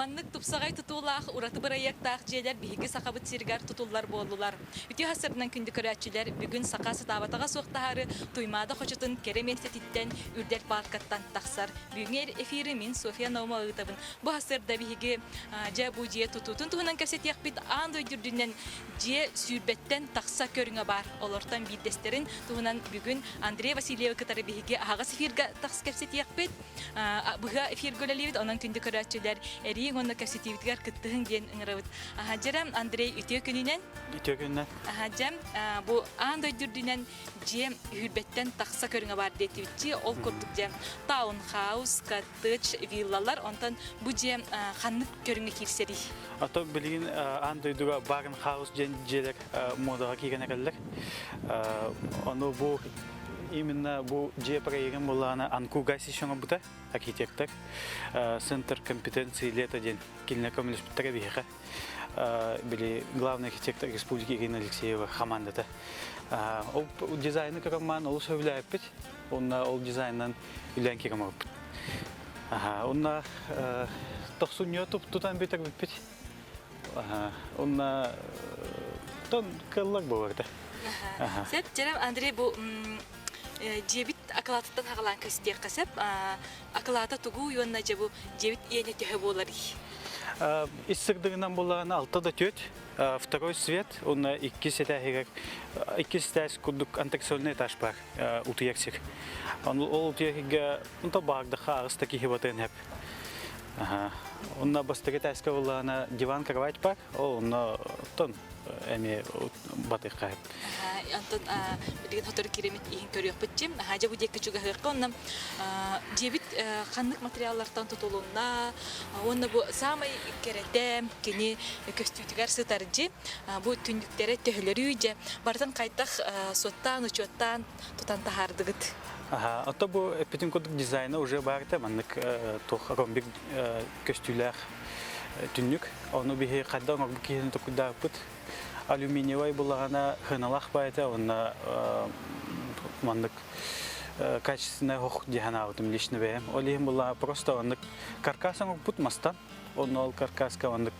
маннык тупсагай тутулах ураты быраяктах желер биһиги сакабыт сиргар тутуллар болдулар. Үтү хасырдан күндү көрәчилер бүгүн сакасы табатага соктахары туймада хочотун кереметтеттен үрдел паркаттан таксар. Бүгүн эфири мен София Наума ытабын. Бу хасырда биһиги жа бу жие тутутун туһунан касетиях бит андой дүрдүнен жие сүрбеттен такса көрүңө бар. Олортан биддестерин туһунан бүгүн Андрей Васильева кытары биһиги агас эфирга такс касетиях бит. Буга эфир гөлелибит онан күндү көрәчилер эриң онна касетибитгер кыттыгын ген ыңырабыт. Ажарам Андрей үтө күнүнен Ажам бу андой дүрдүнен жие хүрбеттен такса көрүңө бар детибитчи ол курдук жем таунхаус, коттедж, виллалар онтан бу жем ханнык көрүңө кирсери. Ато билген андой дуга багын хаус желер модага кийген экелер. Ону бу именно бу же проектен булана Анкугаси шоңа бута архитектор центр компетенции лета ден килне комлеш биттеге били главный архитектор республики Ирина Алексеева командата. Ол дизайны кыраман ол сөйләп бит. Онна ол дизайннан үлән кирамап. Онна тохсуньё тутан битер бит. Онна тон кыллак буларды. Сеп жерем Андрей бу жебит акылатыттан хагалан кастек касап акылата тугу юнна жебу жебит эне төһө болары. Иссырдыгынан буланы 6-да төт, второй свет, он 2 сетәһигә 2 сетәс кудук антексольный этаж бар, утыяксик. Он утыягә унта барды хагыста кихибатын хәп. Онна бастыгы тәскә буланы диван кровать бар, он тон эми батык кайып. Антон билген хотор керемет иһин көрөк битчим. Хажа бу декке чуга хыкканнам. Жебит ханнык материаллардан тутулунна, онна бу самый керете кини көстүтүгөр сытаржы. Бу түндүктөрө төһөлөрү же бардан кайтак соттан учоттан тутан тахардыгыт. Ата бу эпитин кодук дизайны уже бар та маннык тох ромбик көстүлөр түннүк. Ону бихи каддан бу киһин токуда пут. Алюминиевый булгана хыналах байта, он мандык качественный хох диханаутым лично бе. Олим була просто он каркасом путмастан, он ол каркаска он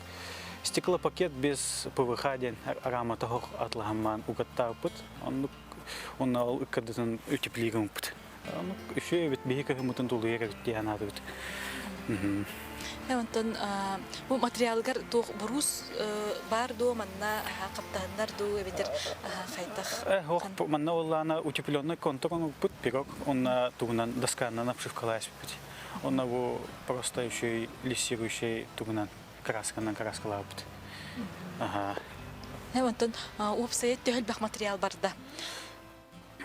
стеклопакет без ПВХ ден аромата хох атлагаман угатта пут, он ол кадын утеплигам пут. Он еще ведь бихика хмутын тулуя диханаут. Онтон бу материалгар тух бурус бар до манна каптандар до эбитер кайтах. Хох манна улана утепленный контур он пут пирог, он тугнан досканна обшивкалась путь. Он его просто еще и лиссирующий тугнан краска на краскала путь. Онтон опсайт төхөл бах материал барда.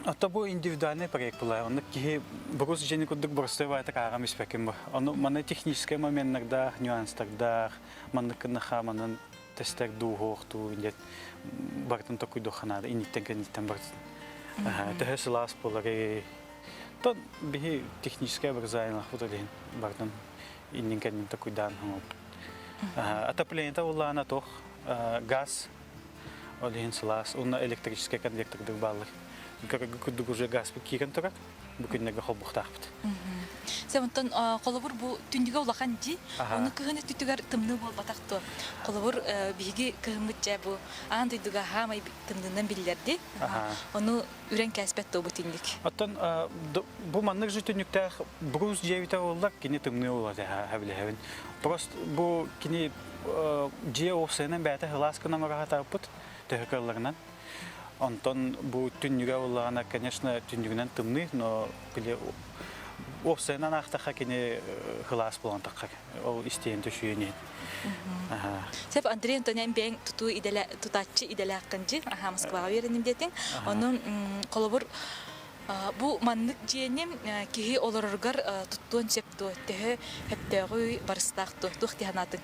Это был индивидуальный проект, он такие брус жене кудук бросовая такая миспеким. Он мана технический момент иногда нюанс тогда мана кнаха мана тестер дугох ту индет бартон такой доханада и не там барт. Это хеслас полари. То бихи техническое образование вот один бартон и никогда не такой дан. Отопление это было на тох газ, один слас, он электрический конвектор добавил. Как уже газ киген турат, бүкіннегі қолбұқтақпыд. Сәбінтон қолыбыр бұл түндіге олақан жи, оны күйіні түттігер тымны бол батақты. Қолыбыр бігі күйіміт жа бұл аңдайдыға хамай тымдынан білдерді, оны үрен кәспетті бұл түндік. Оттан бұл маннық жы түндіктер бұрыз жевіті олар кені тымны олады әбілі. Просто бұл кені же оқсайынан бәті ғыласкынан мағаға тапыд төхікаларынан. Антон бу түннүгө улана, конечно, түннүгүнөн тымны, но биле опсайнан актака кене хылас болантакка. Ол истейин төшүйөнү. Сеп Андрей Антонян бен туту иделе тутачы иделе акынжы, Москвага береним детин. Анын колобур бу маннык жиенем кихи олороргар туттуон септо төһө хептөгү барстакту тухтианатын.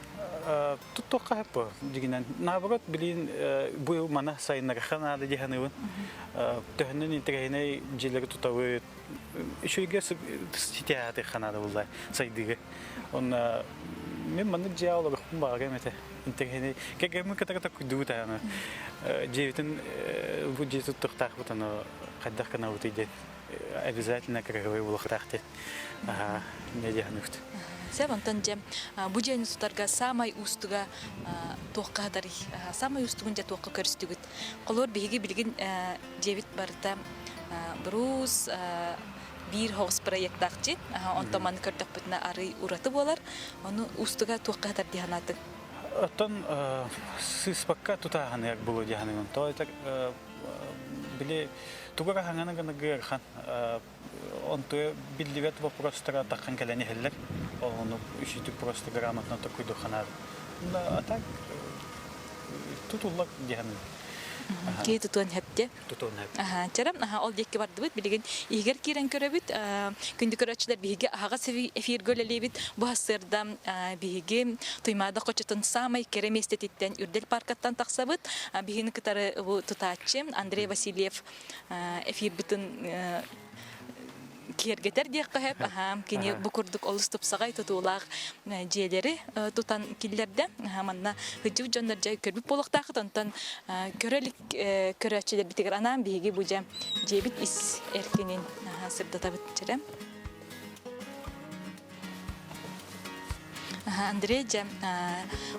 Туттука хеп дигинен наоборот билин бу мана сайыннага ханада диханыбын. Төһөнүн интерейне жилери тутабы ишөйгө ситяты ханада буллай сайдыгы. Он мен маннык жаалар бага мете интерейне кегем катата кудута аны. Жевитин бу жету туктак бутаны каддак кана утыйдет. обязательно краговой булахтахте. Ага, не дягнут. Сәп онтан жем бу жайны сутарга самай устуга тоққадари. Самай устугун жа тоққа көрстүгүт. Колор биги билгин жебит барыта брус бир хогс проекттакчы. Онтан көрдөк бүтүнө ары ураты болар. Ону устуга тоққадар диханаты. Оттон сыспакка тутахан як булу дягнын. То это биле тугара хангана гана гырхан. Он то билливет вопростара такхан келени хеллер. Он ищите просто грамотно такой духанар. А так тут уллак дягнын. Кей тутуан хепте. Тутун хеп. Чарам ол декке бардыбыт билген игер кирен көрөбүт күндү көрөчүлөр биге ага севи эфир гөлелебит бу хасырда биге туймада кочотун самай кереместетиттен үрдел паркаттан таксабыт бигини кытары бу тутачы Андрей Васильев эфир бүтүн кергетер дияққа хеп, кені бұқырдық олыс тұпсағай тұтулақ жиелері тұтан келдерді. Манна хүджу жондар жай көрбіп болықтақыт, онтан көрелік көрәтшілер бітігір анам бейге бұжа жебіт ис әркенен сырдата бүттірі. Андрей жа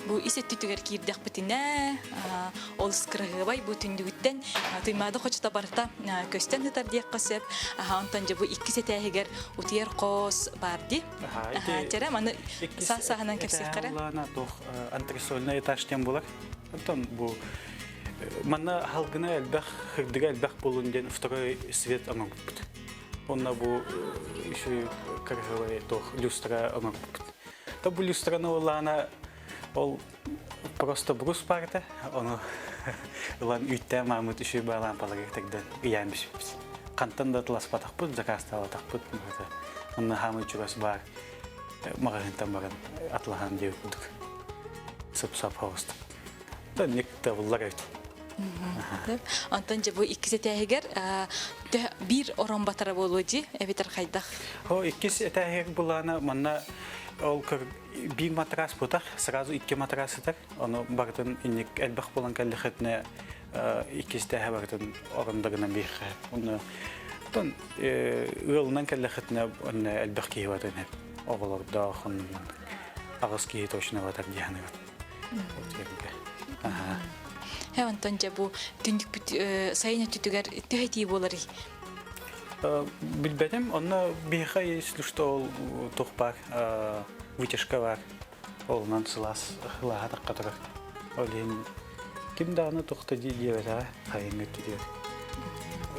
бу исет түтүгер кирдек битине олыс кырыгыбай бу түндүгүттен туймада хочта барта көстен хытар диек касып онтон жа бу икки сетегер утер кос барди жара маны саханан кепсек кара лана тох антресольный этажтен булар онтон бу манна халгына элбах хырдыга элбах болунден второй свет аңгыпт онна бу еще кырыгыбай тох люстра аңгыпт. То были страны лана, ол просто брус парта, он лан үтте мамут еще балан полагает тогда я без. Кантан да тлас патах пут заказ стало так пут, он на хамы чурас бар, магазин там баран атлахан девять путок, сап хост. Да некто влагает. Антон же бу икки сетегер бир орон батара болуджи, эбитер хайдах. О икки сетегер булана манна ол бир матрас бутак, сразу икки матрасы так, оно бартын инник элбах болан каллихетне икки сетеге бартын орондагынан бирхе. Оны тон ылынан каллихетне оны элбах кийватын хеп. Оголорда хон агыс кий точно ватар дияны. Антон же бу түндүк бүт сайына түтүгер төһөти болары. Билбетем, он бирха, если что, тухпак, вытяжка бар, олнан сылас, лагатак катарак. Олен ким даны тухта диевет, хайынгы түдер.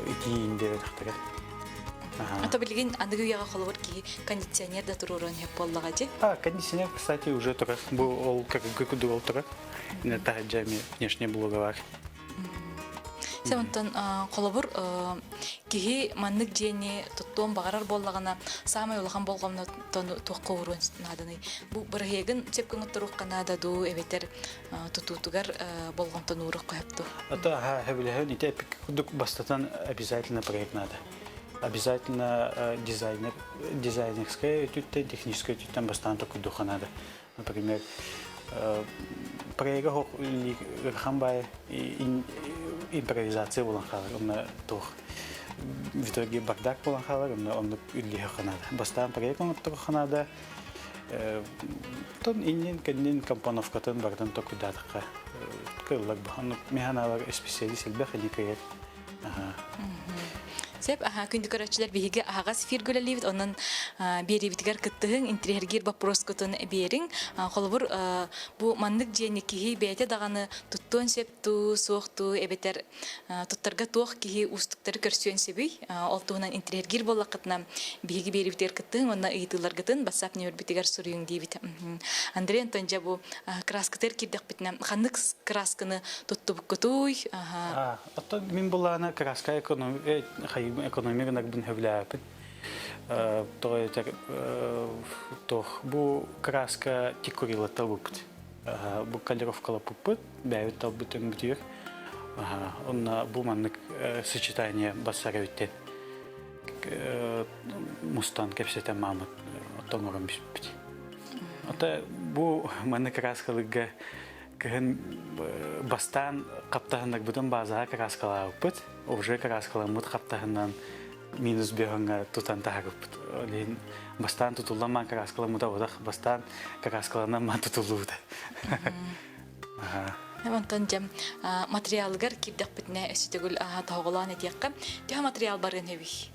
Итиин девет хтага. Ата билген андыгы яга холбор ки кондиционер да турурун хеп боллага же. Кондиционер, кстати, уже турак. Бу ол как гыкудугол турак. На таджами внешне блоговар. Сәмонтон холбор кихи маннык жени туттон багарар боллагана самай улахан болгомно тоққа урун наданы. Бу бирегин сепкин турук канада ду эветер тутутугар болгонтон урук кайыпту. Это хабиле не тепик кудук бастатан обязательно проект надо. Обязательно дизайнерская тютте, техническая тютте бастан только духа надо. Например, проект или хамбай импровизация булан халар, он тох в итоге бардак булан халар, он или ханада. Бастан проект он только ханада. Тон иннин кеннин компоновкатын бардан только датка. Кыллак бахан механалар специалист элбэх эликает. Сеп күндү көрөчүлөр биге агас фиргүлелибит онун берибитигер кыттыгын интерьергер вопрос көтөн бериң холбур бу мандык жени кихи бете даганы туттон септу сокту эбетер туттарга тох кихи устуктары көрсөөн себүй олтуунан интерьергер боллакытна биге берибитигер кыттыгын онна ыйтылар гытын басап нөөрбитигер сурюң дибит Андрей Антонжа бу краскатер кирдек битне хандык красканы туттубук көтөй ата мин булана краска экономия нак бун хевляпит. То бу краска тикурила талупт. Бу колеровка лапупт, бәйт талбутын битер. Он бу маннык сочетание басаравитте. Мустан кепсетен мамат тоңором бишпит. Ата бу маннык краскалыга кэн бастан каптаһыннак бутын базаға краскалааппыт, уже краскаламыт каптаһыннан минус беганга тутан тагып. Олин бастан тутулман караскаламуда одах бастан караскалана ман тутулуда. Онтон жам материалгар кирдек битне өсүтөгүл тоголан этиякка. Төһө материал барын хэви.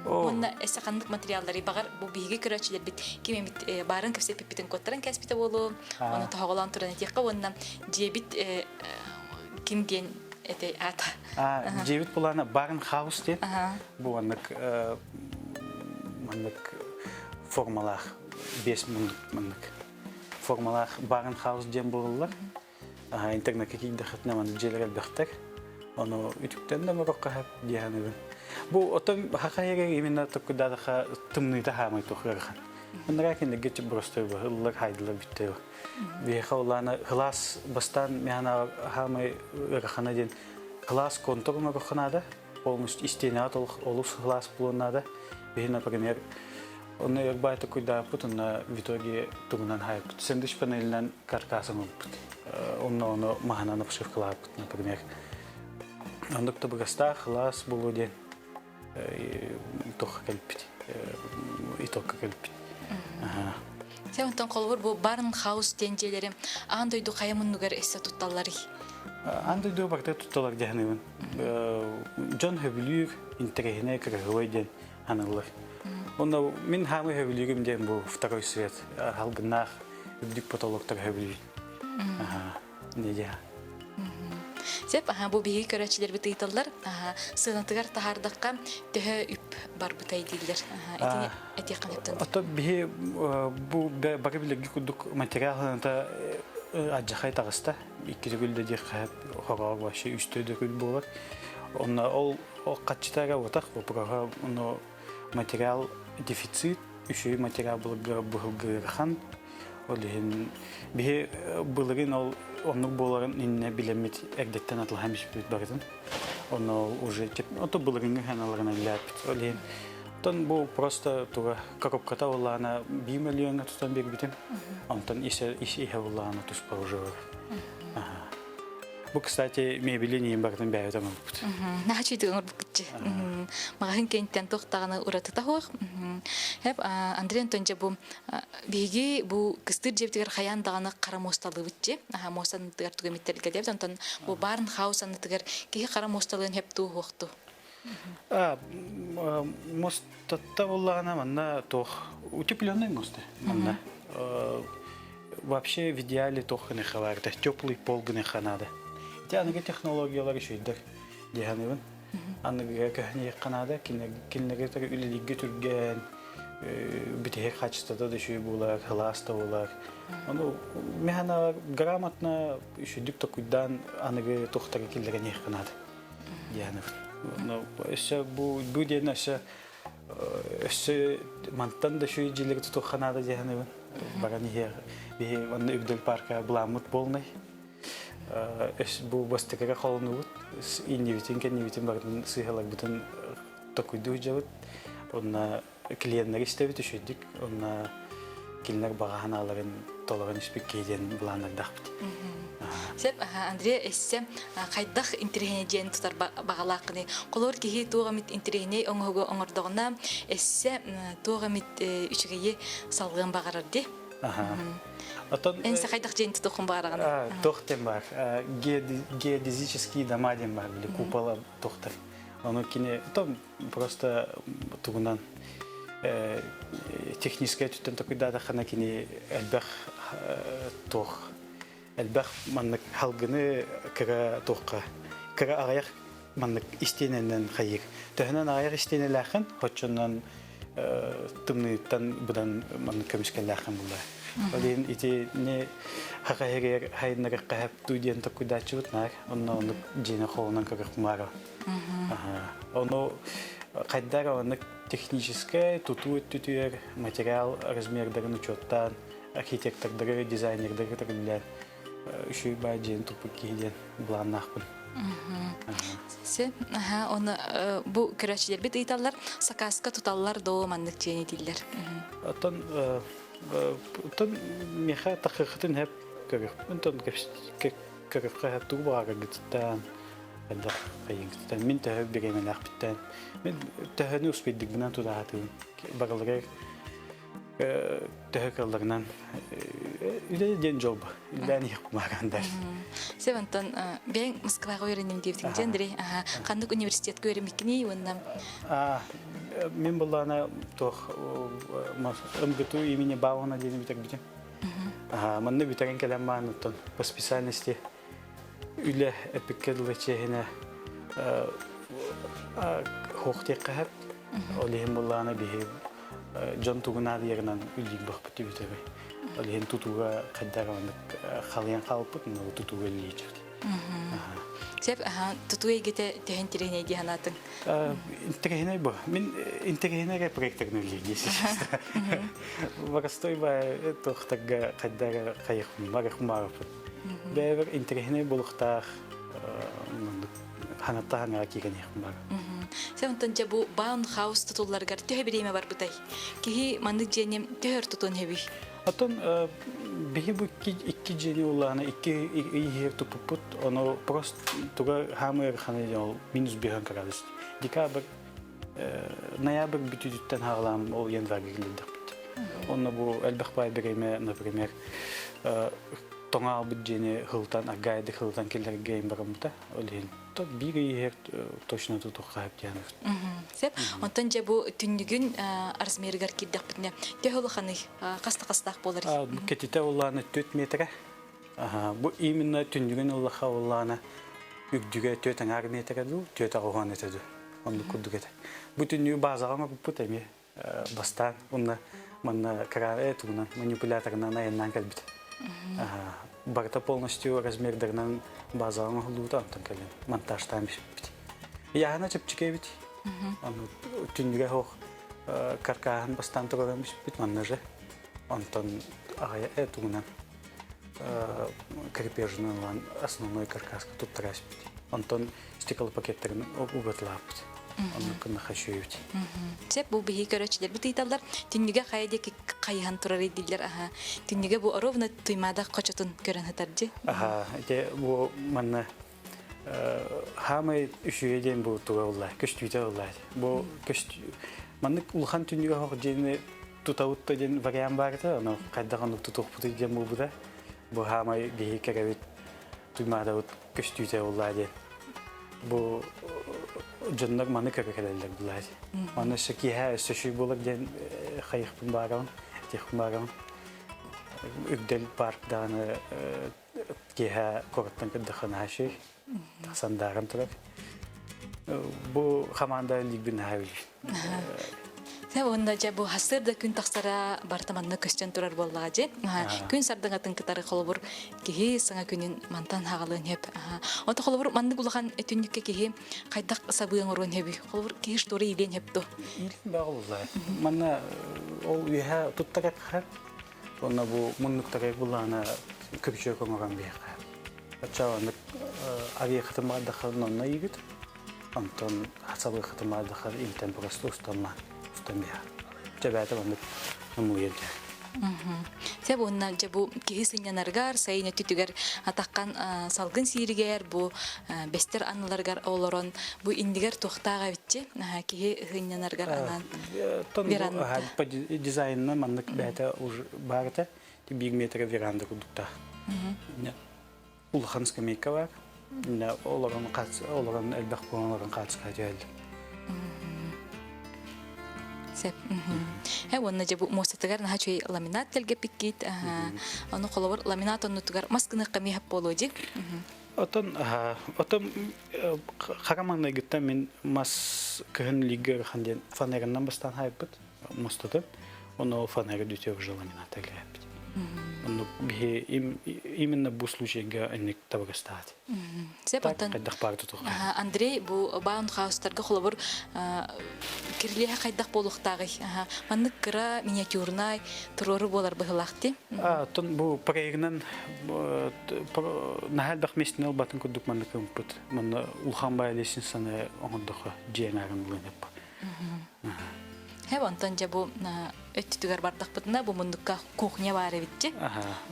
Онна эсакандык материалдары багар бу биги көрөчүлөр бит ким бит барын кепсе пипитин коттаран каспите болу. Оны тоголан туран этиякка онна жебит ким ген эте ата. Жебит булана барын хаус ден. Бу аннык формалар 5 мыңдык формалар барын хаус ден булалар. Интернетке кийде хатна ман желер бахтар. Оны үтүктен да морокка хап дияны. Бу отом хакайга именно такуда да тымны да хамай тохрахан. Онракин да гечи просто булар хайдылар битте. Би хавлана глаз бастан мяна хамай рахана ден глаз контурма раханада полностью истина толх олус глаз булнада. Би, например, он як байта куда путун на в итоге тугнан хайп. Сэндвич панелинен каркасом он махана на пшивкала, например. Он доктор Браста, глаз булуде, тох кальпит, и только кальпит. Сен онтон колбур бу барын хаус денжелери андойду каямуннугар эссе тутталлары. Андойду барда тутталар дехневин. Джон Хевлюр интерегне крагойден аналар. Он min хамы хевлюрим ден бу второй свет, халгнах дик потолоктар хевлюр. Неде. Сеп бу биги көрөчүлөр бит ыйталлар, сынатыгар тахардакка төһө үп бар бутай дилдер. Эти канаттан. Ото би бу багыбилеги кудук материалында аджахай тагыста, иккизгүлдө дик хап хороо башы үстөдө күл болор. Онна ол качтага отак бу прага оно материал дефицит, үшөй материал булгырхан. Олин би булгын ол онук боларын инне билемит эгдеттен атылган бит бардын. Оно уже ото булгынга ханаларына лап. Олин тон бу просто туга коробката улана 1 миллионга тутан бек битен. Антон исе улана туспа уже. Бу, кстати, мебели не бардын бәйдәм бут. Начиды букчы. Магын кенттен токтаганы уратыта хох. Хеп Андрей Антонович бу биги бу кыстыр жептигер хаяндаганы карамосталы битчи. Мостан тигер түгемиттерге деп антон бу барын хаусаны тигер ки карамосталын хеп туу хокту. Мостта улана манна тох утепленный мост. Манна. Вообще в идеале тох не хаварда. Теплый пол гне ханада. Тяныга технологиялар шүйдер дегеневин. Аныга кахне канада кинеге тер үлелиге түрген битеге качтада да шүй булар, халаста булар. Аны механа грамотно шүйдик токуйдан аныга тохтага киллеге не канада. Дегенев. Но эше бу денесе эше мантан да шүй жилеге тоханада дегеневин. Багани хер би аны үгдөл парка бламут полный. Бу бастыгара холнубут инневитин кенневитин бардын сыйгалар бутун токуйду жабыт. Онна клиенттер истебит үшөдүк. Онна кинлер баганаларын толгон испек кейден буланар дахпыт. Сеп Андрей эссе кайдах интернет тутар багалакны колор кихи тугамит интернет оңого оңордогуна эссе тугамит үчүгөй салган багарарды. Энсе кайдах жен тутукун багарган. Тохтем бар. Геодезические дома дем бар, или купола тохтар. Оно кине там просто тугунан техническая түтен такой да хана кине элбах тох. Элбах маннык халгыны кыра тохка. Кыра аяк маннык истененен хайык. Төһөнөн аяк истенеләхен, хочоннан тымныттан будан маннык көмүскәләхен булды. Олин ити не хакайгер хайнага кап туден такудачут нар, онно жена холнан как мара. Оно кайдара он техническое тутует материал размердарын учеттан архитектордары дизайнерлары тагылар. Үшүй баджен тупукиден бланнахпын. Се, оны бу көрәчилер бит ыйталлар, сакаска туталлар до мандык жени диллер. Тон меха тахыхтын хеп көрөк. Тон кепка хеп тубага гыттан Когда кайынгтан мин тәһә бегеменәк биттән. Мен тәһәне успедик бинан тудаһатын. Багалга тәһә калларынан иле ден жоб. Илдән якмагандар. Севантан бен Москвага öğrendim диптин жендри. Кандык университетке öğrenмекни оннан. Мен булана тох МГТУ имени Бауна дени битек битем. Манны битеген келем манытын по специальности үле эпиккедлечеһине хохтеккәһәп олеһин булана бихи жон тугуна диернан үлдик бахпыты битеге. Олеһин тутуга каддаганнык халыян калпыт, но тутуга личер. Сеп тутуй гете тehen тирene диhanатын. Интерегенай бу. Мен интерегенайга проекттарны лигис. Варастой ба тохтага каддага кайык марахмаров. Бевер интерегенай булуктар ханаттаһана кигән яхмар. Севантан жабу баун хаус тутулларга төһә биреме бар бутай. Кихи мандык женем төһөр тутун хеби. Атон бихи бу икки жени улана икки иһер туппут, оно просто туга хамыр ханел минус бихан каралыс. Декабрь ноябрь бүтүттен хаглам ол январь гилдик. Онно бу элбахбай биреме, например, тоңал бит жени хылтан агайды хылтан келер гейм барымта. Олен то бири иһер точно тутук хап яныр. Сеп онтан жабу түндүгүн арзмергар кирдек битне. Төһөлө ханы каста-кастак болар. Кетите уланы 4 метр. Бу именно түндүгүн улаха улана үгдүгө 4 метр ду, 4 аган этеду. Онду кудугете. Бу түндүгү базага бутеме бастан онна манна карае туна манипуляторна наяннан калбит. Барта полностью размердарнан базага лутан танкален. Монтаж там бит. Я на чепчике бит. Ону түндүгө хох каркахан бастан турган бит манна же. Антон ая этуна крепежный основной каркас тут траспит. Антон стеклопакеттерин угатлап. Он кына хашуйт. Сеп бу бихи көрөчүлөр бу тыйталдар түндүгө кайдык кайхан турар идилер. Түндүгө бу ровно туймада кочотун көрөн хатаржы. Эте бу манна хамай үшүйеден бу тугалла, көстүйтө алла. Бу көст манны улхан түндүгө хок жени тутаутта ден вариант бар да, но кайдаган тутук буту ден бу да. Бу хамай бихи керебит туймада көстүйтө алла ден. Бу жоннор маны көрөкөлөр булар. Маны шекиһа сөшүй булар ден хайыхпын барган, техпын барган. Үгдел паркданы киһа корттан кыддахана хашый. Тасандарым турак. Бу хаманда лигбин хавил. Сеп онда жабу хасырда күн таксара бартаманны көстөн турар боллага же. Күн сардыңатын кытары холбур кихи саңа күнүн мантан хагалын хеп. Онда холбур манды булган түнүккө кихи кайдак сабыйын орон хеби. Холбур кихи штори илен хепто. Илен багыллар. Манна ол үһә туттарак хат. Онда бу муннуктарак булана көпчө коңган бияк. Ачааны ави хатымада ханна йигит. Антон хасабы хатымада хан интен просто устама. Устамия. Жабата бандык намуелде. Сеп онна жабу кихи сынянаргар, сайына түтүгер атаккан салгын сиригер бу бестер аныларгар олорон бу индигер тохтага битчи. Кихи сынянаргар анан веранда. По дизайнна мандык бата уж барта 1 метр веранда кудукта. Улхан скамейка бар. Олорон элбах болорон катска жайлы. Сеп. Онна жабу мостатыгар нахачуй ламинат телге пиккит. Аны колобор ламинат оннутугар маскыны камихап болоди. Отон хараманна гитта мен мас кыһын лигер ханден фанерынан бастан хайпыт мостаты. Оны фанер дүтөк ламинат телге. Ну, именно бу случайга они того стать. Сепатан. Андрей бу баунхаустарга холобур кирлиха кайдак болуктагы. Маннык кыра миниатюрнай турору болар быгылакты. Тон бу проектнан нахалдак местнел батын кудук маннык умпут. Манна улхан байлесин саны оңдохо жеңарым булып. Онтон жабу өттүгөр бардак бутна бу мундукка кухня бар битчи.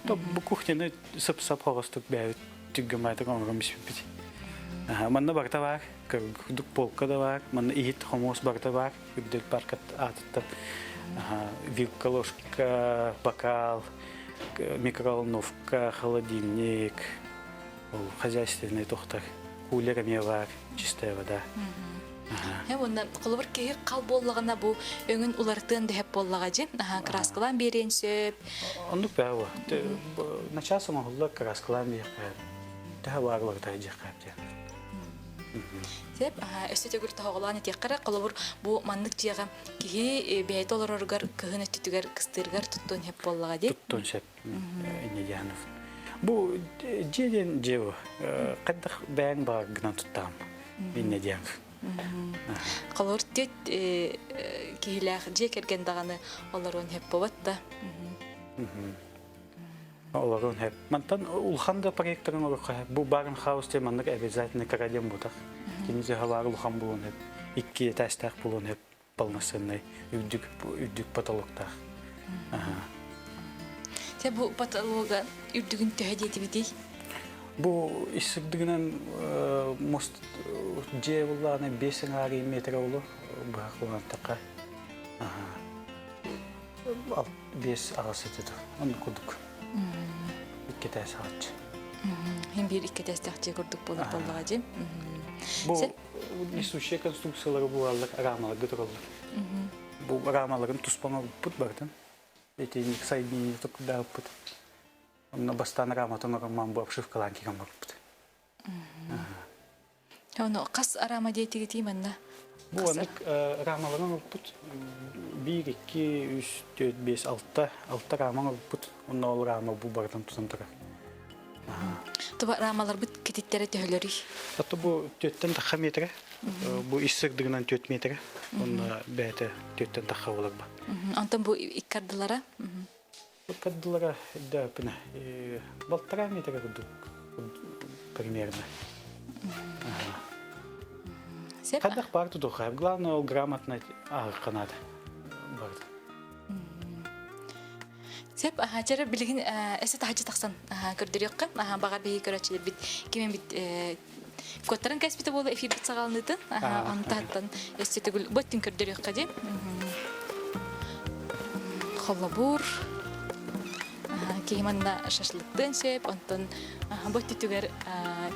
То бу кухняны сап-сап хогостук бәйт түггәмәйтә коңгым бит. Манна барта бар, кырдык полка да бар, манна ихит хомос барта бар, үрдел паркат атыттар. Вилка, ложка, бокал, микроволновка, холодильник, хозяйственный тохтар, кулерами бар, чистая вода. Онда қолыбыр кейі қал боллағына бұл өңін улартын дәп боллаға же, краскалан берен сөп. Ондық бәуі. Начасы мағылы краскалан берен. Тәхі барларда жақап. Сеп, өстөте күрті оғылан етеққара қолыбыр бұл мандық жеға кейі бәйті олар орғар күйін өттігер кістіргер тұттын хеп боллаға де? Тұттын сеп, Инедянов. Бұл жеден жеу, қаддық бәң бар гынан тұттам, Инедянов. Қалыр тет кейләқ же керген дағаны оларын хеп болат да. Оларын хеп. Мантан улханда проекторын орыққа хеп. Бұл барын хаус те мандық обязательно караден бұдақ. Кенезе хавар улхан болуын хеп. Икки тәстәқ болуын хеп. Балнасынай. Үддік потолоқтақ. Те бұл потолога үрдігін төхәді еті бедей? Бұл исірдігінен мост же болағына 5 метр олы бұрақ олған таққа 5 ағасы деді. Оны күдік. 2 тәс ағатшы. Хем бір 2 тәстәқче күрдік болуға же? Бұл несущие конструкциялары бұларлық рамалар күтірілді. Бұл рамаларын тұспаңа бұт бардың. Етейник сайдейні тұқыда бұт. Онна бастан раматын ораман бұл обшивкалан керам бұт. Оны қас арама дейтігі теймінна? Бұл анық рамаларын бұт. 1, 2, 3, 4, 5, 6 раман бұт. Онна ол рама бұл бардан тұзан тұра. Тұба рамалар бұт кететтері төхілері? Аты бұл 4-тен таққа метрі. Бұл иссірдігінен 4 метрі. Онна бәйті 4-тен таққа олар ба. Антон бұл иккардылара? Каддылара, да, пына, 1,5 метра примерно. Каддах барды духай. Главное, ол грамотно ағырға надо. Сеп, жары білігін әсі тағачы тақсан көрдір еққа. Бағар бейі көрәтшілер біт, кемен біт көттарын кәспеті болы эфир біт сағалыныдың. Оны тағаттан өстеті гүл бұттың көрдір еққа де. Қолабур. Кейманна шашлыктын сөп, онтон бұтты түгер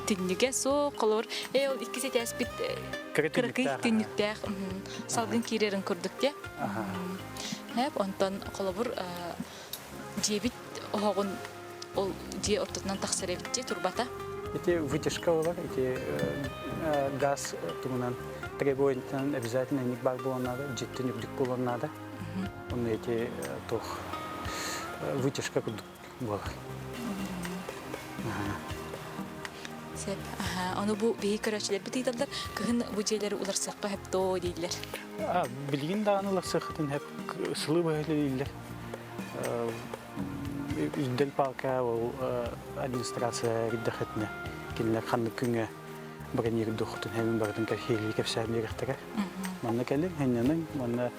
түнніге со, қолыр. Ол 2 сәт әспет кіргі түнніктәқ салғын кейрерін көрдік де. Онтон қолабыр жебіт оғын ол же ортатынан тақсар әбітте турбата. Эти вытяжка олар, эти газ тугунан требуентен обязательно ник бар болан надо, жеттен үгдік болан надо. Он эти тох вытяжка болар. Сеп, оны бұл бейі көрәшілер бітейдалдар, күхін бұжелері ұлар саққа хәп доу дейділер. Білген дағын ұлар саққытын хәп сылы бәйлі дейділер. Үздел парка администрация риддахетне кинлер ханны күнгө бранир дохтун хемин бардын кахели кепсәм ярыктыра. Манна келер хеннен манна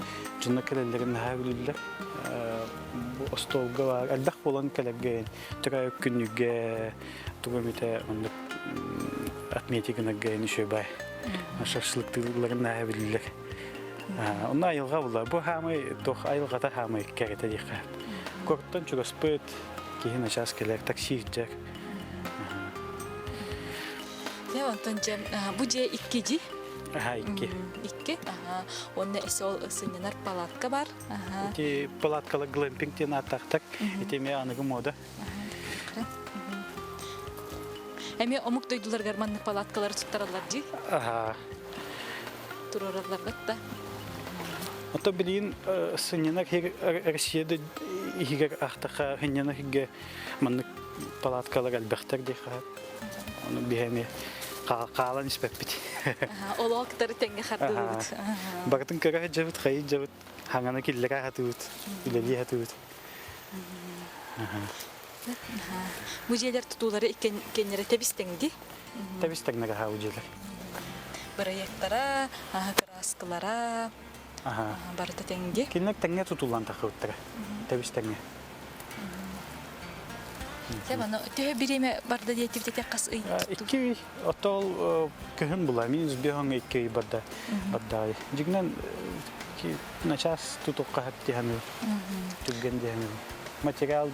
жына келелерин хавлылар. Бу остолга бар. Алдах болан келерген. Тора күнүгө тугамите манна отметигина гейни шөбай. Шашлыктыларын хавлылар. Онна айылга була. Бу хамы тох айылгата хамы керете дикка. Корттан чугаспыт, кейін ачас келер, такси жак. Онтон жем, бұ же 2 жи? 2. 2? Онна әсі ол ұсыненар палатка бар? Эти палаткалы глэмпингтен аттақтак, етеме анығы мода. Әме омық дойдылар гарманны палаткалары тұттаралар жи? Туроралар бәтті? Ото билин сыннанар Россияда игер ахтаха хыннанар иге манны палаткалар албахтар диха. Оны бихеме калан испеппит. Олоктары теңге хатыбыт. Бартын кара жабыт хай жабыт хангана киллера хатыбыт. Билели хатыбыт. Бу жерлер тутулары кеннере тебистеңди? Тебистеңнеге ха ужелер. Проекттара, краскалара, барыта теңге. Кинек теңге тутулан тахыттыра. Тебистеңге. Сәп аны төһө биреме барда диетивтете кас ый. Икки отол кыһын була. Мин үзбеһен икки барда. Барда. Жигнен начас тутукка хаттыһаны. Түгген дияны. Материал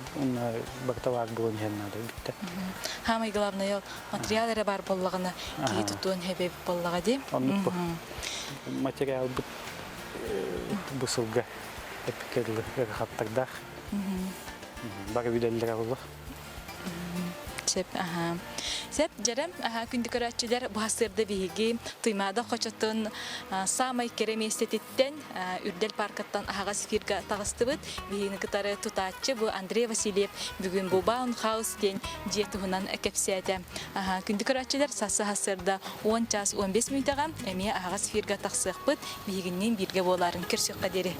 бартавак болон надо битте. Хамай главное материаллары бар боллагына ки тутун хебеп боллага ди. Материал бусылга эпикерлы хаттагдах. Бар виделлер аллах. Сеп Сеп жарам күндүк көрәчиләр бу хасырда биги туймада хочотун самай кереместеттен үрдел паркаттан агас фирга тагыстыбыт бигини кытары тутачы бу Андрей Васильев бүгүн бу Баунхаус ден жетуһунан кепсәтә. Күндүк көрәчиләр сасы хасырда 10 час 15 минутага эми агас фирга таксыкпыт бигиннен бирге боларын көрсөк кадери.